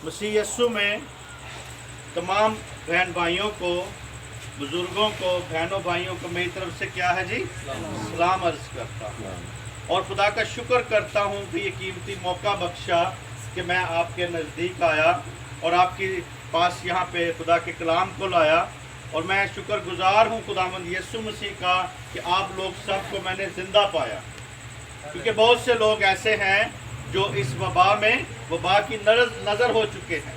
मसीह यस्सु में तमाम बहन भाइयों को, बुजुर्गों को, बहनों भाइयों को मेरी तरफ से क्या है जी, सलाम अर्ज करता हूँ और खुदा का शुक्र करता हूँ कि ये कीमती मौका बख्शा कि मैं आपके नज़दीक आया और आपके पास यहाँ पे खुदा के कलाम को लाया। और मैं शुक्रगुजार हूँ खुदावंद यीशु मसीह का कि आप लोग सबको मैंने ज़िंदा पाया, क्योंकि बहुत से लोग ऐसे हैं जो इस वबा की नज़र हो चुके हैं।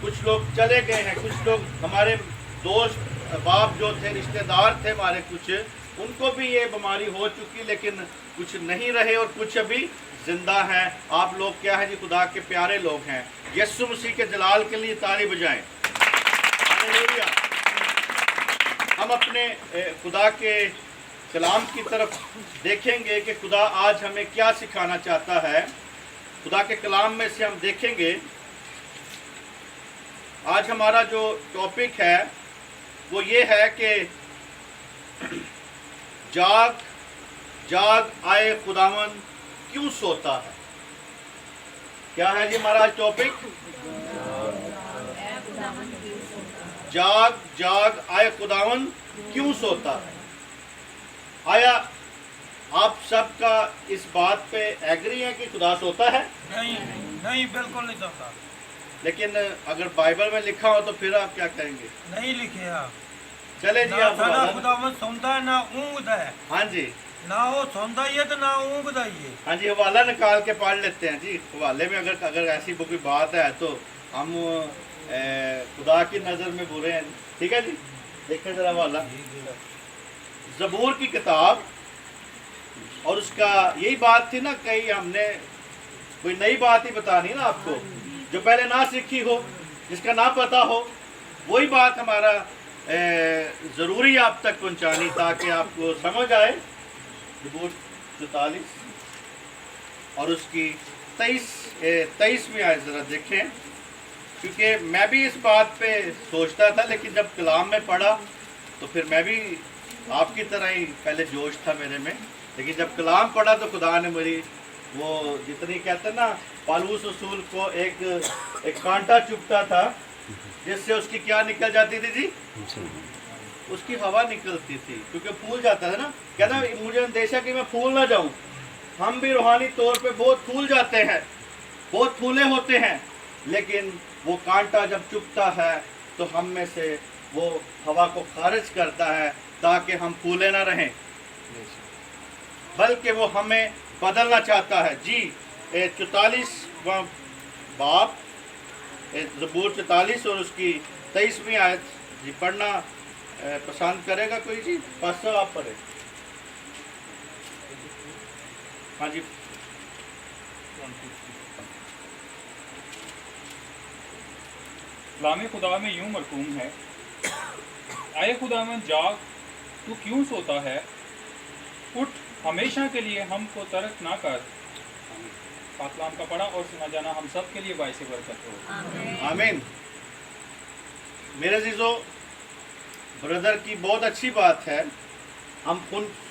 कुछ लोग चले गए हैं, कुछ लोग हमारे दोस्त बाप जो थे, रिश्तेदार थे हमारे, कुछ उनको भी ये बीमारी हो चुकी, लेकिन कुछ नहीं रहे और कुछ अभी ज़िंदा हैं। आप लोग क्या है जी, खुदा के प्यारे लोग हैं। यीशु मसीह के जलाल के लिए ताली बजाएं। हालेलुया। हम अपने खुदा के कलाम की तरफ देखेंगे कि खुदा आज हमें क्या सिखाना चाहता है। खुदा के कलाम में से हम देखेंगे, आज हमारा जो टॉपिक है वो ये है कि जाग जाग आए खुदावन क्यों सोता है। क्या है जी हमारा आज टॉपिक? जाग जाग आए खुदावन क्यों सोता है। आया आप सबका इस बात पे एग्री है कि खुदा सोता है? नहीं नहीं, बिल्कुल नहीं सोता। लेकिन अगर बाइबल में लिखा हो तो फिर आप क्या कहेंगे? नहीं लिखे आप। चले जी आप ना खुदावन सोता है ना ऊँगता है। हाँ जी, ना वो सोता ही है तो ना ऊँगता ही है। हाँ जी, हवाला निकाल के पढ़ लेते हैं जी। हवाले में अगर ऐसी कोई बात है तो हम खुदा की नज़र में बुरे हैं। ठीक है जी, देखें जरा हवाला, ज़बूर की किताब, और उसका यही बात थी ना, कहीं हमने कोई नई बात ही बतानी ना आपको, जो पहले ना सीखी हो, जिसका ना पता हो, वही बात हमारा ज़रूरी आप तक पहुंचानी ताकि आपको समझ आए। ज़बूर 44 और उसकी 23वीं आयत ज़रा देखें, क्योंकि मैं भी इस बात पे सोचता था, लेकिन जब कलाम में पढ़ा तो फिर मैं भी आपकी तरह ही पहले जोश था मेरे में, लेकिन जब कलाम पढ़ा तो खुदा ने मेरी वो जितनी कहते ना, पालूस रसूल को एक कांटा चुभता था जिससे उसकी क्या निकल जाती थी जी, उसकी हवा निकलती थी, क्योंकि फूल जाता था ना। कहता मुझे अंदेशा कि मैं फूल ना जाऊं। हम भी रूहानी तौर पे बहुत फूल जाते हैं, बहुत फूले होते हैं, लेकिन वो कांटा जब चुभता है तो हम में से वो हवा को खारिज करता है ताकि हम फूले ना रहें, बल्कि वो हमें बदलना चाहता है जी। 44वां बाब ज़बूर 44 और उसकी 23वीं आयत जी पढ़ना पसंद करेगा कोई जी? पास आप पढ़े। हाँ जी, कलाम खुदा में यूं मरकूम है, आए खुदावन जाग तू क्यों सोता है, उठ हमेशा के लिए हमको तर्क ना कर। कलाम का पढ़ा और सुना जाना हम सब के लिए बाइस बरकत हो। आमीन। मेरे अज़ीज़ों, ब्रदर की बहुत अच्छी बात है, हम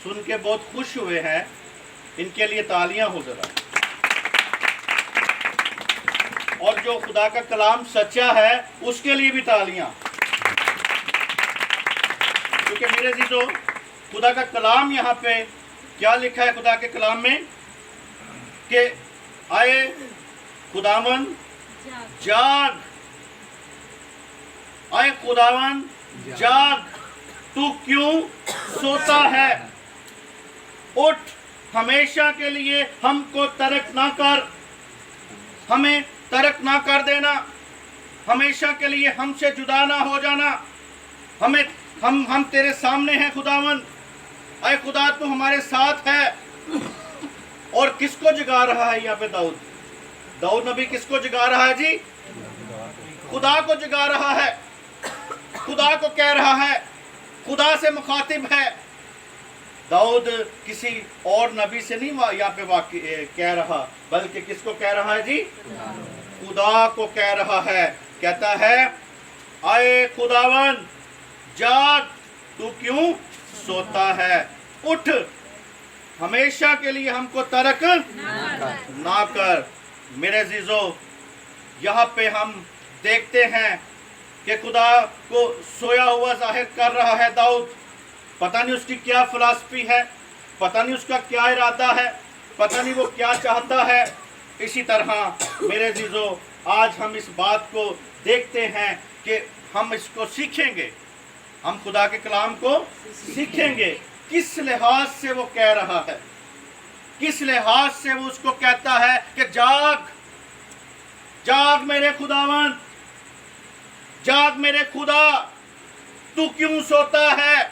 सुन के बहुत खुश हुए हैं। इनके लिए तालियां हो जरा। और जो खुदा का कलाम सच्चा है उसके लिए भी तालियां, क्योंकि मेरे अज़ीज़ों खुदा का कलाम यहाँ पे क्या लिखा है खुदा के कलाम में कि आए खुदावन जाग, आए खुदावन जाग तू क्यों सोता है, उठ हमेशा के लिए हमको तर्क ना कर, हमें तर्क ना कर देना, हमेशा के लिए हमसे जुदा ना हो जाना। हम तेरे सामने हैं खुदावन। आए खुदा तू हमारे साथ है। और किसको जगा रहा है यहाँ पे? दाऊद नबी किसको जगा रहा है जी? खुदा को जगा रहा है, खुदा को कह रहा है, खुदा से मुखातिब है। दाऊद किसी और नबी से नहीं यहाँ पे कह रहा, बल्कि किसको कह रहा है जी? खुदा को कह रहा है। कहता है आए खुदावन जाग तू क्यों सोता है, उठ हमेशा के लिए हमको तर्क ना कर। मेरे अजीजों, यहाँ पे हम देखते हैं कि खुदा को सोया हुआ जाहिर कर रहा है दाऊद। पता नहीं उसकी क्या फिलॉसफी है, पता नहीं उसका क्या इरादा है, पता नहीं वो क्या चाहता है। इसी तरह मेरे अजीजों, आज हम इस बात को देखते हैं कि हम इसको सीखेंगे, हम खुदा के कलाम को सीखेंगे। किस लिहाज से वो कह रहा है, किस लिहाज से वो उसको कहता है कि जाग जाग मेरे खुदावन, जाग मेरे खुदा, तू क्यों सोता है।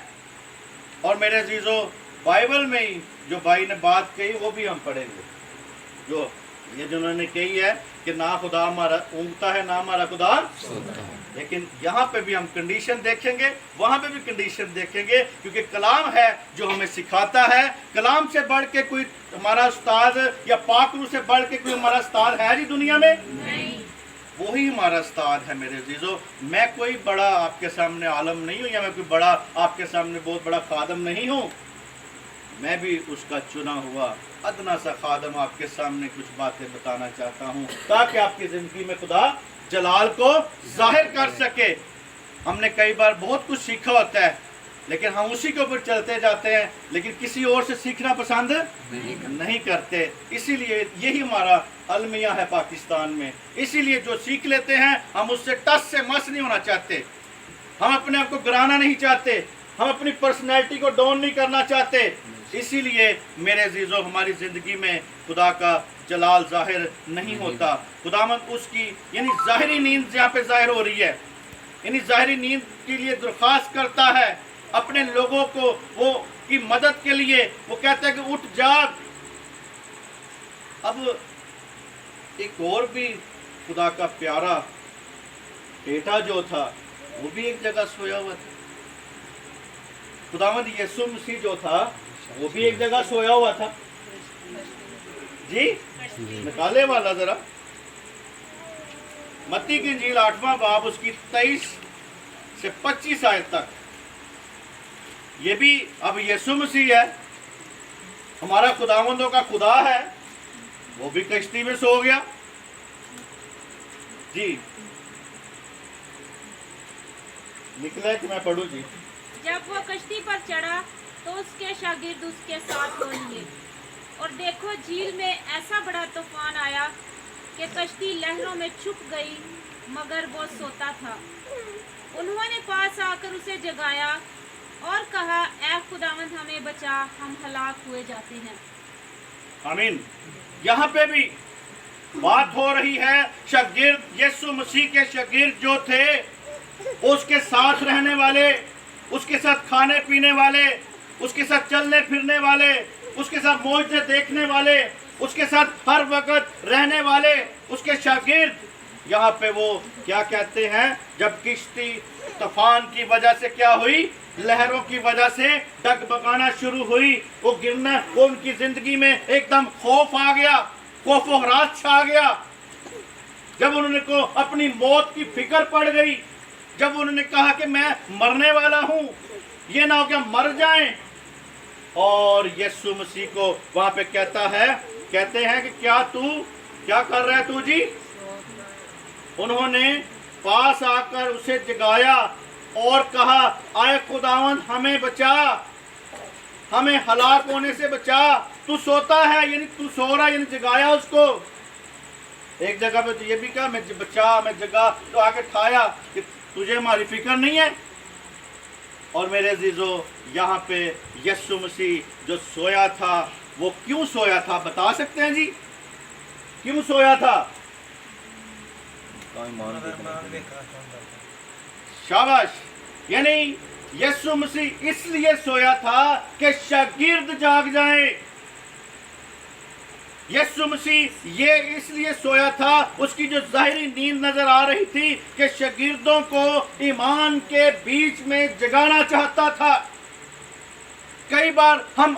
और मेरे अजीजों, बाइबल में ही जो भाई ने बात कही वो भी हम पढ़ेंगे, जो ये जिन्होंने कही है कि ना खुदा हमारा ऊँगता है ना हमारा खुदा सोता है। लेकिन यहाँ पे भी हम कंडीशन देखेंगे, वहाँ पे भी कंडीशन देखेंगे, क्योंकि कलाम है जो हमें सिखाता है। कलाम से बढ़ के कोई हमारा उस्ताद या पाकरू से बढ़ के कोई हमारा उस्ताद है जी दुनिया में? नहीं। वही हमारा उस्ताद है मेरे अजीजों। मैं कोई बड़ा आपके सामने आलम नहीं हूँ, या मैं कोई बड़ा आपके सामने बहुत बड़ा खादम नहीं हूँ। मैं भी उसका चुना हुआ अदना सा खादम आपके सामने कुछ बातें बताना चाहता हूँ, ताकि आपकी ज़िंदगी में खुदा जलाल को जाहिर कर सके। हमने कई बार बहुत कुछ सीखा होता है, लेकिन हम उसी के ऊपर चलते जाते हैं, लेकिन किसी और से सीखना पसंद नहीं करते। इसीलिए यही हमारा अलमिया है पाकिस्तान में। इसीलिए जो सीख लेते हैं हम उससे टस से मस नहीं होना चाहते, हम अपने आप को गिराना नहीं चाहते, हम अपनी पर्सनैलिटी को डाउन नहीं करना चाहते। इसीलिए मेरे अजीजों, हमारी ज़िंदगी में खुदा का जलाल जाहिर नहीं होता। खुदावंद उसकी यानी ज़ाहिरी नींद जहाँ पे जाहिर हो रही है, यानी ज़ाहिरी नींद के लिए दरख्वास्त करता है अपने लोगों को, वो की मदद के लिए। वो कहता है कि उठ जाग। अब एक और भी खुदा का प्यारा बेटा जो था वो भी एक जगह सोया हुआ था। खुदावंद यीशु मसीह जो था वो भी एक जगह सोया हुआ था जी। निकाले वाला जरा मत्ती की इंजील 8वां बाब उसकी 23 से 25 आयत तक। ये भी अब यीशु मसीह है, हमारा खुदावंदों का खुदा है, वो भी कश्ती में सो गया जी। निकले कि मैं पढ़ूं जी। जब वो कश्ती पर चढ़ा तो उसके शागिर्द उसके साथ हो लिए, और देखो झील में ऐसा बड़ा तूफान आया कि कश्ती लहरों में छुप गई, मगर वो सोता था। उन्होंने पास आकर उसे जगाया और कहा, ऐ खुदावंद हमें बचा, हम हलाक हुए जाते हैं। आमीन। यहाँ पे भी बात हो रही है शागिर्द, यीशु मसीह के शागिर्द जो थे, उसके साथ रहने वाले, उसके साथ खाने पीने वाले, उसके साथ चलने फिरने वाले, उसके साथ मौजे देखने वाले, उसके साथ हर वक्त रहने वाले, उसके शागिर्द। यहाँ पे वो क्या कहते हैं, जब किश्ती तूफान की वजह से क्या हुई, लहरों की वजह से डगमगाना शुरू हुई, वो गिरना, वो उनकी जिंदगी में एकदम खौफ आ गया, खौफ व हरास छा गया। जब उन्होंने को अपनी मौत की फिक्र पड़ गई, जब उन्होंने कहा कि मैं मरने वाला हूँ, ये ना हो कि मर जाएं। और यीशु मसीह को वहां पे कहते हैं कि क्या कर रहा है तू जी। उन्होंने पास आकर उसे जगाया और कहा, आए खुदावंद हमें बचा, हमें हलाक होने से बचा, तू सोता है, यानी तू सो रहा है, यानी जगाया उसको। एक जगह पे तो ये भी कहा, मैं बचा, मैं जगा, तो आके ठाया कि तुझे हमारी फिक्र नहीं है। और मेरे अजीजों, यहाँ पे यीशु मसीह जो सोया था, वो क्यों सोया था बता सकते हैं जी? क्यों सोया था? शाबाश। यानी यीशु मसीह इसलिए सोया था कि शागिर्द जाग जाएं। यीशु मसीह ये इसलिए सोया था, उसकी जो जाहिरी नींद नजर आ रही थी कि शागिर्दों को ईमान के बीच में जगाना चाहता था। कई बार हम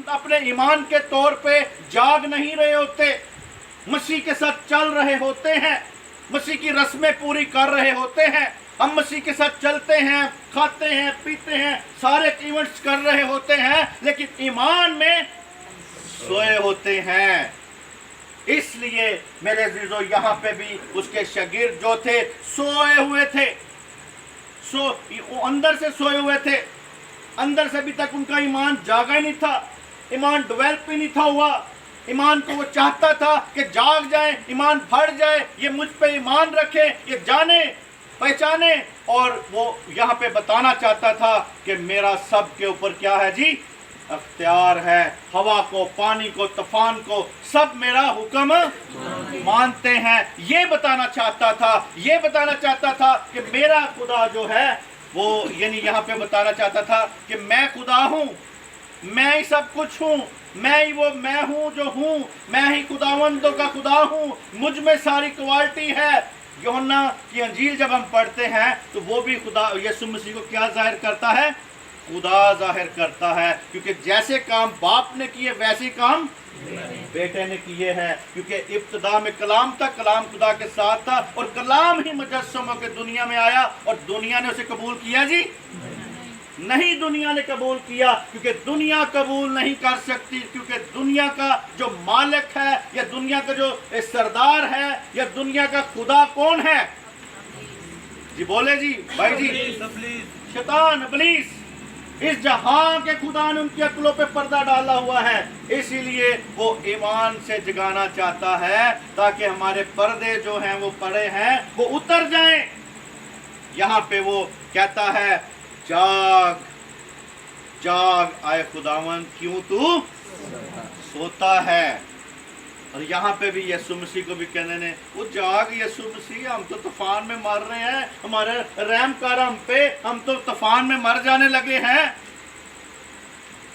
अपने ईमान के तौर पे जाग नहीं रहे होते, मसीह के साथ चल रहे होते हैं, मसीह की रस्में पूरी कर रहे होते हैं, हम मसीह के साथ चलते हैं, खाते हैं, पीते हैं, सारे इवेंट्स कर रहे होते हैं, लेकिन ईमान में सोए होते हैं। इसलिए मेरे अजीजों, यहाँ पे भी उसके शागिर्द जो थे सोए हुए थे, वो अंदर से सोए हुए थे, अंदर से अभी तक उनका ईमान जागा ही नहीं था, ईमान डेवलप ही नहीं था हुआ। ईमान को वो चाहता था कि जाग जाए, ईमान भर जाए, ये मुझ पे ईमान रखे, ये जाने पहचाने, और वो यहाँ पे बताना चाहता था कि मेरा सब के ऊपर क्या है जी, अख्तियार है। हवा को, पानी को, तूफान को, सब मेरा हुक्म मानते हैं। ये बताना चाहता था, ये बताना चाहता था कि मेरा खुदा जो है वो, यानी यहाँ पे बताना चाहता था कि मैं खुदा हूँ, मैं ही सब कुछ हूँ, मैं ही वो मैं हूँ जो हूँ, मैं ही खुदावंदों का खुदा हूँ, मुझ में सारी क्वालिटी है। यूहन्ना की अंजील जब हम पढ़ते हैं तो वो भी खुदा यीशु मसीह को क्या जाहिर करता है, खुदा जाहिर करता है, क्योंकि जैसे काम बाप ने किए वैसे ही काम बेटे ने किए हैं। क्योंकि इब्तिदा में कलाम था, कलाम खुदा के साथ था, और कलाम ही मुजस्सम होकर दुनिया में आया, और दुनिया ने उसे कबूल किया जी नहीं, दुनिया ने कबूल किया, क्योंकि दुनिया कबूल नहीं कर सकती, क्योंकि दुनिया का जो मालिक है, या दुनिया का जो सरदार है, या दुनिया का खुदा कौन है जी? बोले जी भाई जी, शैतान, इब्लीस। इस जहां के खुदा ने उनकी अक्लों पे पर्दा डाला हुआ है, इसीलिए वो ईमान से जगाना चाहता है, ताकि हमारे पर्दे जो हैं वो पड़े हैं वो उतर जाएं। यहाँ पे वो कहता है, जाग जाग आए खुदावन, क्यों तू सोता है। और यहाँ पे भी यीशु मसीह को भी कहने ने, वो जाग यीशु मसीह, हम तो तूफान में मर रहे हैं, हमारे रहम कर हम पे, हम तो तूफान में मर जाने लगे हैं।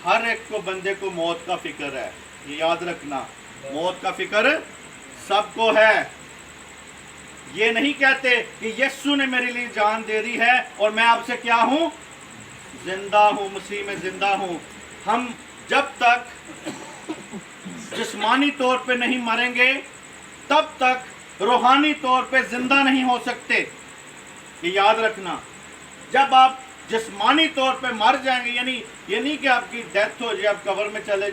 हर एक को, बंदे को मौत का फिक्र है, ये याद रखना, मौत का फिक्र सबको है। ये नहीं कहते कि यीशु ने मेरे लिए जान दे दी है और मैं आपसे क्या हूं, जिंदा हूं, मसीह में जिंदा हूं। हम जब तक जिस्मानी तौर पे नहीं मरेंगे तब तक रूहानी तौर पे जिंदा नहीं हो सकते, ये याद रखना। जब आप जिस्मानी तौर पे मर जाएंगे, यानी ये नहीं कि आपकी डेथ हो जाए, आप कब्र में चले